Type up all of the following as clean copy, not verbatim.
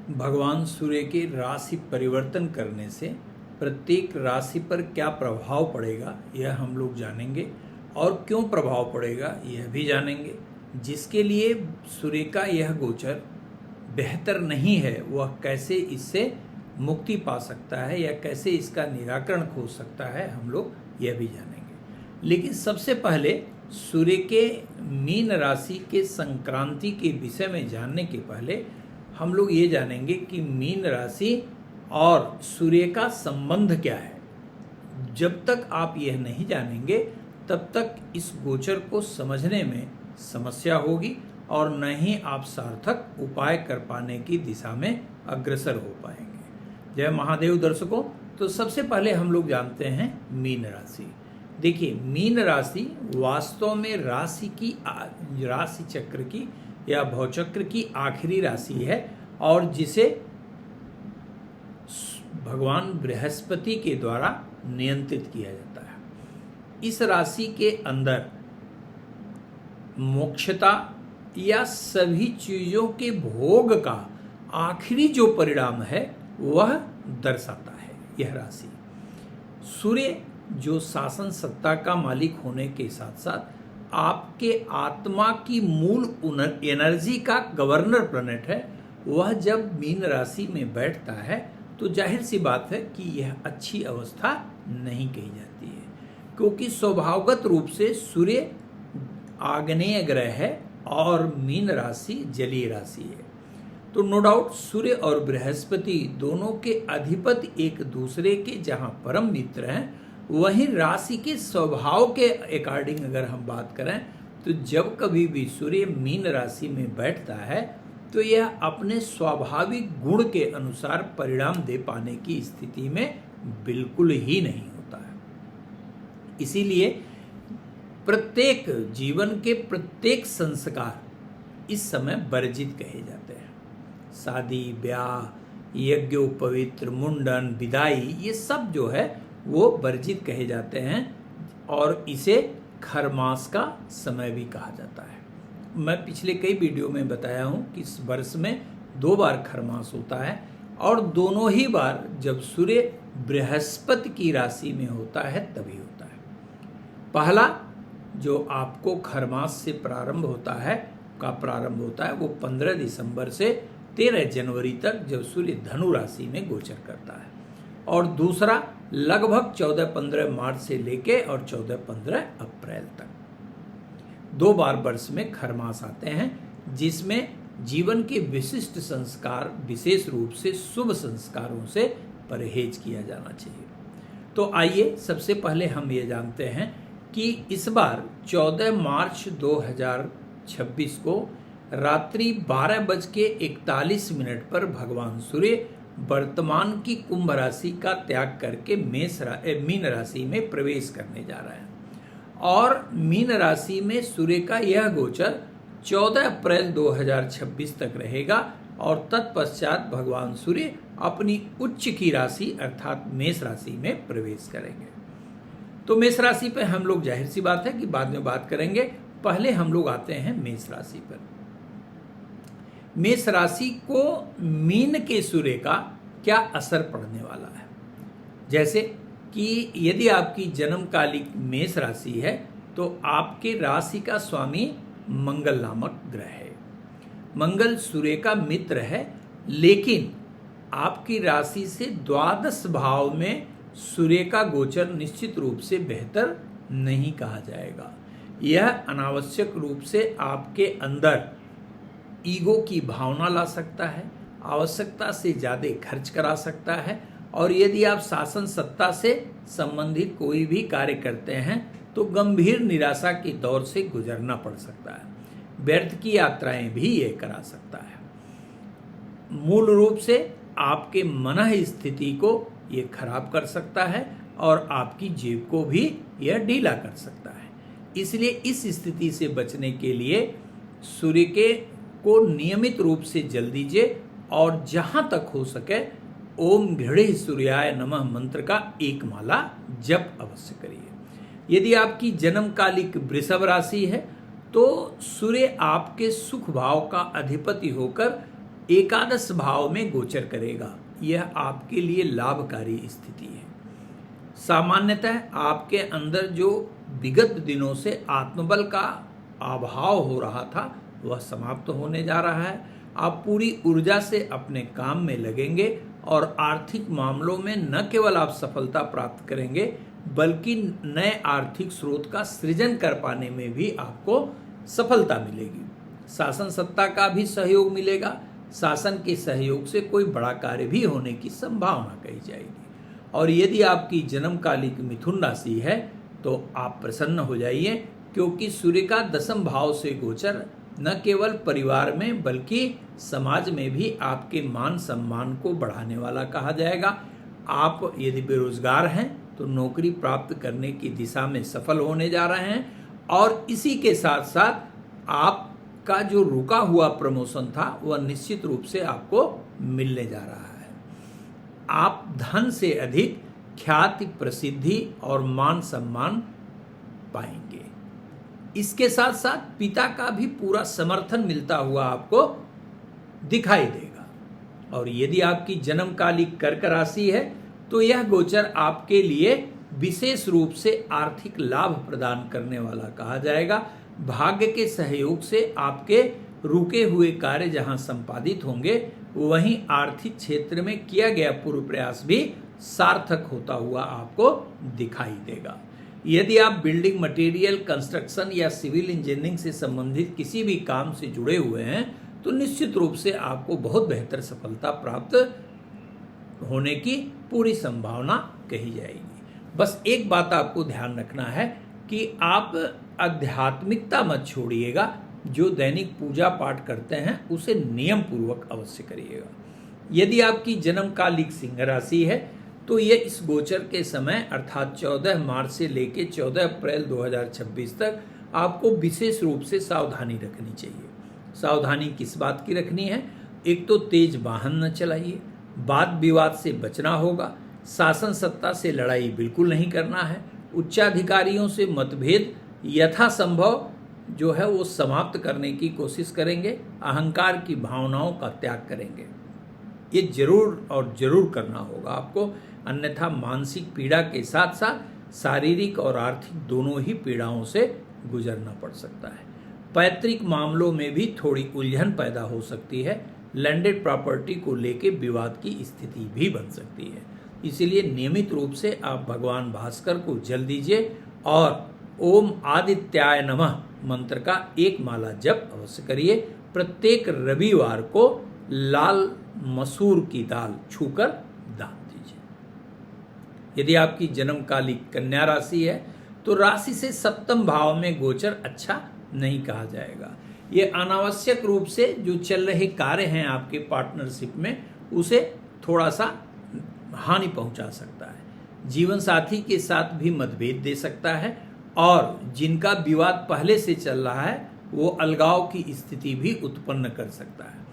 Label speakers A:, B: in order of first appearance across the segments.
A: भगवान सूर्य के राशि परिवर्तन करने से प्रत्येक राशि पर क्या प्रभाव पड़ेगा यह हम लोग जानेंगे और क्यों प्रभाव पड़ेगा यह भी जानेंगे। जिसके लिए सूर्य का यह गोचर बेहतर नहीं है वह कैसे इससे मुक्ति पा सकता है या कैसे इसका निराकरण खोज सकता है हम लोग यह भी जानेंगे। लेकिन सबसे पहले सूर्य के मीन राशि के संक्रांति के विषय में जानने के पहले हम लोग ये जानेंगे कि मीन राशि और सूर्य का संबंध क्या है। जब तक आप यह नहीं जानेंगे तब तक इस गोचर को समझने में समस्या होगी और न ही आप सार्थक उपाय कर पाने की दिशा में अग्रसर हो पाएंगे। जय महादेव दर्शकों, तो सबसे पहले हम लोग जानते हैं मीन राशि। देखिए, मीन राशि वास्तव में राशि चक्र की या भवचक्र की आखिरी राशि है और जिसे भगवान बृहस्पति के द्वारा नियंत्रित किया जाता है। इस राशि के अंदर मोक्षता या सभी चीजों के भोग का आखिरी जो परिणाम है वह दर्शाता है यह राशि। सूर्य जो शासन सत्ता का मालिक होने के साथ साथ आपके आत्मा की मूल एनर्जी का गवर्नर प्लैनेट है, वह जब मीन राशि में बैठता है तो जाहिर सी बात है कि यह अच्छी अवस्था नहीं कही जाती है, क्योंकि स्वभावगत रूप से सूर्य आग्नेय ग्रह है और मीन राशि जलीय राशि है। तो नो डाउट सूर्य और बृहस्पति दोनों के अधिपति एक दूसरे के जहां परम मित्र हैं, वहीं राशि के स्वभाव के अकॉर्डिंग अगर हम बात करें तो जब कभी भी सूर्य मीन राशि में बैठता है तो यह अपने स्वाभाविक गुण के अनुसार परिणाम दे पाने की स्थिति में बिल्कुल ही नहीं होता है। इसीलिए प्रत्येक जीवन के प्रत्येक संस्कार इस समय वर्जित कहे जाते हैं। शादी, ब्याह, यज्ञोपवीत, मुंडन, विदाई, ये सब जो है वो वर्जित कहे जाते हैं और इसे खरमास का समय भी कहा जाता है। मैं पिछले कई वीडियो में बताया हूँ कि इस वर्ष में 2 बार खरमास होता है और दोनों ही बार जब सूर्य बृहस्पति की राशि में होता है तभी होता है। पहला जो आपको खरमास से प्रारंभ होता है वो 15 दिसंबर से 13 जनवरी तक जब सूर्य धनु राशि में गोचर करता है, और दूसरा लगभग 14-15 मार्च से लेके और 14-15 अप्रैल तक। 2 बार वर्ष में खरमास आते हैं जिसमें जीवन के विशिष्ट संस्कार, विशेष रूप से शुभ संस्कारों से परहेज किया जाना चाहिए। तो आइए सबसे पहले हम ये जानते हैं कि इस बार 14 मार्च 2026 को रात्रि 12:41 पर भगवान सूर्य वर्तमान की कुंभ राशि का त्याग करके मीन राशि में प्रवेश करने जा रहे हैं और मीन राशि में सूर्य का यह गोचर 14 अप्रैल 2026 तक रहेगा और तत्पश्चात भगवान सूर्य अपनी उच्च की राशि अर्थात मेष राशि में प्रवेश करेंगे। तो मेष राशि पर हम लोग जाहिर सी बात है कि बाद में बात करेंगे, पहले हम लोग आते हैं मेष राशि पर। मेष राशि को मीन के सूर्य का क्या असर पड़ने वाला है। जैसे कि यदि आपकी जन्मकालिक मेष राशि है तो आपके राशि का स्वामी मंगल नामक ग्रह है। मंगल सूर्य का मित्र है, लेकिन आपकी राशि से द्वादश भाव में सूर्य का गोचर निश्चित रूप से बेहतर नहीं कहा जाएगा। यह अनावश्यक रूप से आपके अंदर ईगो की भावना ला सकता है, आवश्यकता से ज़्यादा खर्च करा सकता है, और यदि आप शासन सत्ता से संबंधित कोई भी कार्य करते हैं तो गंभीर निराशा के दौर से गुजरना पड़ सकता है। व्यर्थ की यात्राएं भी ये करा सकता है। मूल रूप से आपके मन स्थिति को ये खराब कर सकता है और आपकी जेब को भी यह ढीला कर सकता है। इसलिए इस स्थिति से बचने के लिए सूर्य को नियमित रूप से जल दीजिए और जहां तक हो सके ओम घृणे सूर्याय नमः मंत्र का 1 माला जप अवश्य करिए। यदि आपकी जन्मकालिक वृषभ राशि है तो सूर्य आपके सुख भाव का अधिपति होकर एकादश भाव में गोचर करेगा। यह आपके लिए लाभकारी स्थिति है। सामान्यतः आपके अंदर जो विगत दिनों से आत्मबल का अभाव हो रहा था वह समाप्त होने जा रहा है। आप पूरी ऊर्जा से अपने काम में लगेंगे और आर्थिक मामलों में न केवल आप सफलता प्राप्त करेंगे बल्कि नए आर्थिक स्रोत का सृजन कर पाने में भी आपको सफलता मिलेगी। शासन सत्ता का भी सहयोग मिलेगा। शासन के सहयोग से कोई बड़ा कार्य भी होने की संभावना कही जाएगी। और यदि आपकी जन्मकालिक मिथुन राशि है तो आप प्रसन्न हो जाइए, क्योंकि सूर्य का दशम भाव से गोचर न केवल परिवार में बल्कि समाज में भी आपके मान सम्मान को बढ़ाने वाला कहा जाएगा। आप यदि बेरोजगार हैं तो नौकरी प्राप्त करने की दिशा में सफल होने जा रहे हैं और इसी के साथ साथ आपका जो रुका हुआ प्रमोशन था वह निश्चित रूप से आपको मिलने जा रहा है। आप धन से अधिक ख्याति, प्रसिद्धि और मान सम्मान पाएंगे। इसके साथ साथ पिता का भी पूरा समर्थन मिलता हुआ आपको दिखाई देगा। और यदि आपकी जन्मकालिक कर्क राशि है तो यह गोचर आपके लिए विशेष रूप से आर्थिक लाभ प्रदान करने वाला कहा जाएगा। भाग्य के सहयोग से आपके रुके हुए कार्य जहां संपादित होंगे वहीं आर्थिक क्षेत्र में किया गया पूर्व प्रयास भी सार्थक होता हुआ आपको दिखाई देगा। यदि आप बिल्डिंग मटेरियल, कंस्ट्रक्शन या सिविल इंजीनियरिंग से संबंधित किसी भी काम से जुड़े हुए हैं तो निश्चित रूप से आपको बहुत बेहतर सफलता प्राप्त होने की पूरी संभावना कही जाएगी। बस एक बात आपको ध्यान रखना है कि आप आध्यात्मिकता मत छोड़िएगा। जो दैनिक पूजा पाठ करते हैं उसे नियम पूर्वक अवश्य करिएगा। यदि आपकी जन्मकालिक सिंह राशि है तो ये इस गोचर के समय अर्थात 14 मार्च से लेकर 14 अप्रैल 2026 तक आपको विशेष रूप से सावधानी रखनी चाहिए। सावधानी किस बात की रखनी है? एक तो तेज वाहन न चलाइए, वाद विवाद से बचना होगा, शासन सत्ता से लड़ाई बिल्कुल नहीं करना है, उच्चाधिकारियों से मतभेद यथासंभव जो है वो समाप्त करने की कोशिश करेंगे, अहंकार की भावनाओं का त्याग करेंगे। ये जरूर और जरूर करना होगा आपको, अन्यथा मानसिक पीड़ा के साथ साथ शारीरिक और आर्थिक दोनों ही पीड़ाओं से गुजरना पड़ सकता है। पैतृक मामलों में भी थोड़ी उलझन पैदा हो सकती है। लैंडेड प्रॉपर्टी को लेकर विवाद की स्थिति भी बन सकती है। इसीलिए नियमित रूप से आप भगवान भास्कर को जल दीजिए और ओम आदित्याय नमः मंत्र का एक माला जप अवश्य करिए। प्रत्येक रविवार को लाल मसूर की दाल छूकर दान दीजिए। यदि आपकी जन्मकालिक कन्या राशि है तो राशि से सप्तम भाव में गोचर अच्छा नहीं कहा जाएगा। ये अनावश्यक रूप से जो चल रहे कार्य हैं आपके पार्टनरशिप में उसे थोड़ा सा हानि पहुंचा सकता है। जीवन साथी के साथ भी मतभेद दे सकता है और जिनका विवाद पहले से चल रहा है वो अलगाव की स्थिति भी उत्पन्न कर सकता है।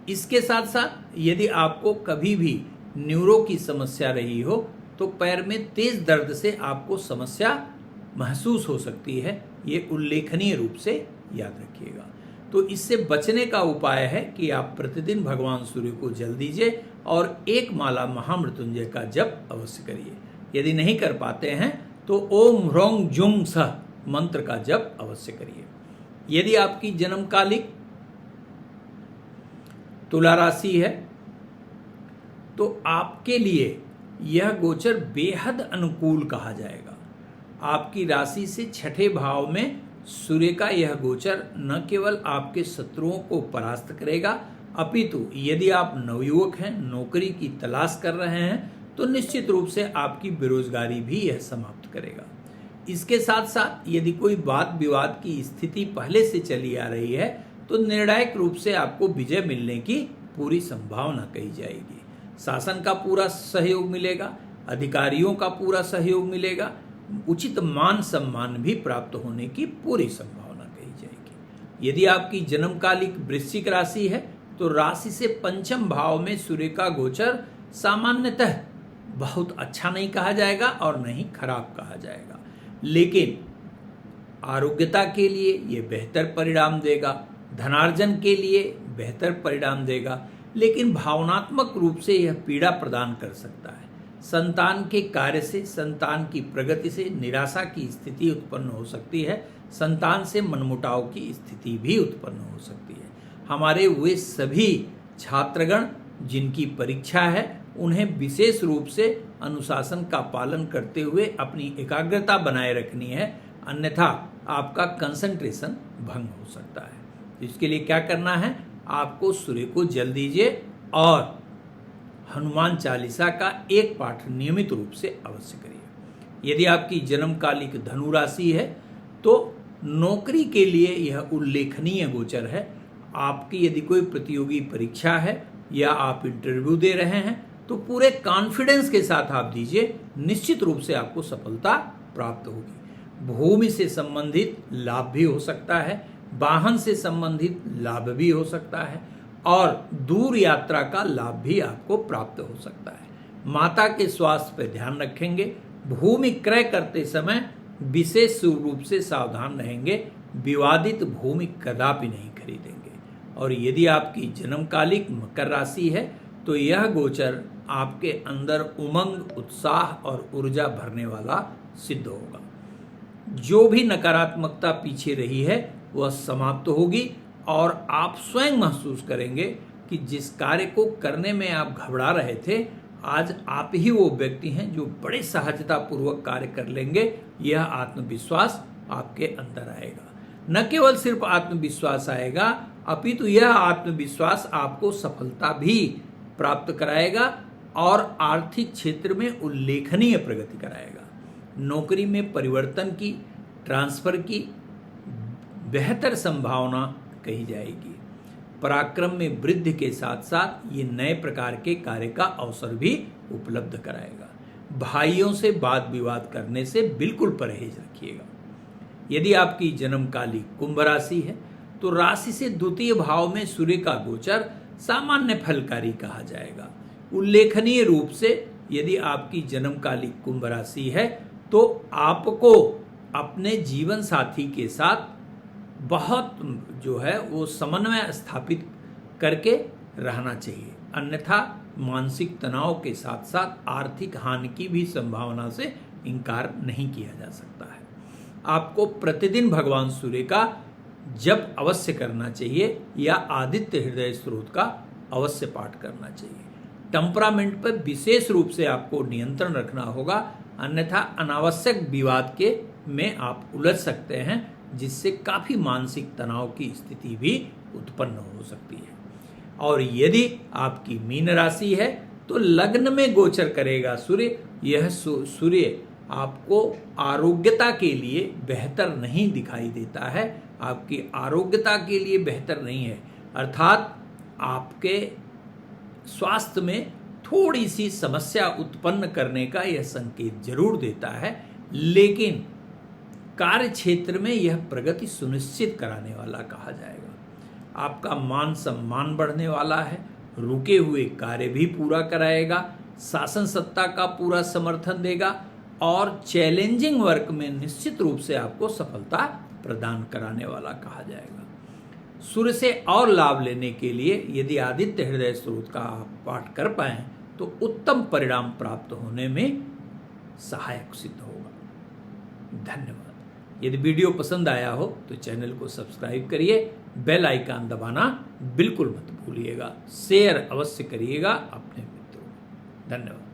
A: इसके साथ साथ यदि आपको कभी भी न्यूरो की समस्या रही हो तो पैर में तेज दर्द से आपको समस्या महसूस हो सकती है। ये उल्लेखनीय रूप से याद रखिएगा। तो इससे बचने का उपाय है कि आप प्रतिदिन भगवान सूर्य को जल दीजिए और एक माला महामृत्युंजय का जप अवश्य करिए। यदि नहीं कर पाते हैं तो ओम ह्रौं जुंग सह मंत्र का जप अवश्य करिए। यदि आपकी जन्मकालिक तुला राशि है तो आपके लिए यह गोचर बेहद अनुकूल कहा जाएगा। आपकी राशि से छठे भाव में सूर्य का यह गोचर न केवल आपके शत्रुओं को परास्त करेगा अपितु यदि आप नवयुवक हैं, नौकरी की तलाश कर रहे हैं तो निश्चित रूप से आपकी बेरोजगारी भी यह समाप्त करेगा। इसके साथ साथ यदि कोई वाद विवाद की स्थिति पहले से चली आ रही है तो निर्णायक रूप से आपको विजय मिलने की पूरी संभावना कही जाएगी। शासन का पूरा सहयोग मिलेगा, अधिकारियों का पूरा सहयोग मिलेगा, उचित मान सम्मान भी प्राप्त होने की पूरी संभावना कही जाएगी। यदि आपकी जन्मकालिक वृश्चिक राशि है तो राशि से पंचम भाव में सूर्य का गोचर सामान्यतः बहुत अच्छा नहीं कहा जाएगा और नहीं खराब कहा जाएगा, लेकिन आरोग्यता के लिए ये बेहतर परिणाम देगा, धनार्जन के लिए बेहतर परिणाम देगा। लेकिन भावनात्मक रूप से यह पीड़ा प्रदान कर सकता है। संतान के कार्य से, संतान की प्रगति से निराशा की स्थिति उत्पन्न हो सकती है। संतान से मनमुटाव की स्थिति भी उत्पन्न हो सकती है। हमारे वे सभी छात्रगण जिनकी परीक्षा है, उन्हें विशेष रूप से अनुशासन का पालन करते हुए अपनी एकाग्रता बनाए रखनी है, अन्यथा आपका कंसंट्रेशन भंग हो सकता है। इसके लिए क्या करना है, आपको सूर्य को जल दीजिए और हनुमान चालीसा का एक पाठ नियमित रूप से अवश्य करिए। यदि आपकी जन्मकालिक धनु राशि है तो नौकरी के लिए यह उल्लेखनीय गोचर है। आपकी यदि कोई प्रतियोगी परीक्षा है या आप इंटरव्यू दे रहे हैं तो पूरे कॉन्फिडेंस के साथ आप दीजिए, निश्चित रूप से आपको सफलता प्राप्त होगी। भूमि से संबंधित लाभ भी हो सकता है, वाहन से संबंधित लाभ भी हो सकता है और दूर यात्रा का लाभ भी आपको प्राप्त हो सकता है। माता के स्वास्थ्य पर ध्यान रखेंगे। भूमि क्रय करते समय विशेष रूप से सावधान रहेंगे, विवादित भूमि कदापि नहीं खरीदेंगे। और यदि आपकी जन्मकालिक मकर राशि है तो यह गोचर आपके अंदर उमंग, उत्साह और ऊर्जा भरने वाला सिद्ध होगा। जो भी नकारात्मकता पीछे रही है वह समाप्त होगी और आप स्वयं महसूस करेंगे कि जिस कार्य को करने में आप घबरा रहे थे, आज आप ही वो व्यक्ति हैं जो बड़े सहजता पूर्वक कार्य कर लेंगे। यह आत्मविश्वास आपके अंदर आएगा। न केवल सिर्फ आत्मविश्वास आएगा, अपितु यह आत्मविश्वास आपको सफलता भी प्राप्त कराएगा और आर्थिक क्षेत्र में उल्लेखनीय प्रगति कराएगा। नौकरी में परिवर्तन की, ट्रांसफर की बेहतर संभावना कही जाएगी। पराक्रम में वृद्धि के साथ साथ ये नए प्रकार के कार्य का अवसर भी उपलब्ध कराएगा। भाइयों से वाद विवाद करने से बिल्कुल परहेज रखिएगा। यदि आपकी जन्मकालिक कुंभ राशि है तो राशि से द्वितीय भाव में सूर्य का गोचर सामान्य फलकारी कहा जाएगा। उल्लेखनीय रूप से यदि आपकी जन्मकालिक कुंभ राशि है तो आपको अपने जीवन साथी के साथ बहुत जो है वो समन्वय स्थापित करके रहना चाहिए, अन्यथा मानसिक तनाव के साथ साथ आर्थिक हानि की भी संभावना से इनकार नहीं किया जा सकता है। आपको प्रतिदिन भगवान सूर्य का जप अवश्य करना चाहिए या आदित्य हृदय स्त्रोत का अवश्य पाठ करना चाहिए। टेम्परामेंट पर विशेष रूप से आपको नियंत्रण रखना होगा, अन्यथा अनावश्यक विवाद के में आप उलझ सकते हैं, जिससे काफी मानसिक तनाव की स्थिति भी उत्पन्न हो सकती है। और यदि आपकी मीन राशि है तो लग्न में गोचर करेगा सूर्य। यह सूर्य आपको आरोग्यता के लिए बेहतर नहीं दिखाई देता है, आपकी आरोग्यता के लिए बेहतर नहीं है, अर्थात आपके स्वास्थ्य में थोड़ी सी समस्या उत्पन्न करने का यह संकेत जरूर देता है, लेकिन कार्य क्षेत्र में यह प्रगति सुनिश्चित कराने वाला कहा जाएगा। आपका मान सम्मान बढ़ने वाला है, रुके हुए कार्य भी पूरा कराएगा, शासन सत्ता का पूरा समर्थन देगा और चैलेंजिंग वर्क में निश्चित रूप से आपको सफलता प्रदान कराने वाला कहा जाएगा। सूर्य से और लाभ लेने के लिए यदि आदित्य हृदय स्त्रोत का आप पाठ कर पाएं तो उत्तम परिणाम प्राप्त होने में सहायक सिद्ध होगा। धन्यवाद। यदि वीडियो पसंद आया हो तो चैनल को सब्सक्राइब करिए, बेल आइकन दबाना बिल्कुल मत भूलिएगा, शेयर अवश्य करिएगा अपने मित्रों। धन्यवाद।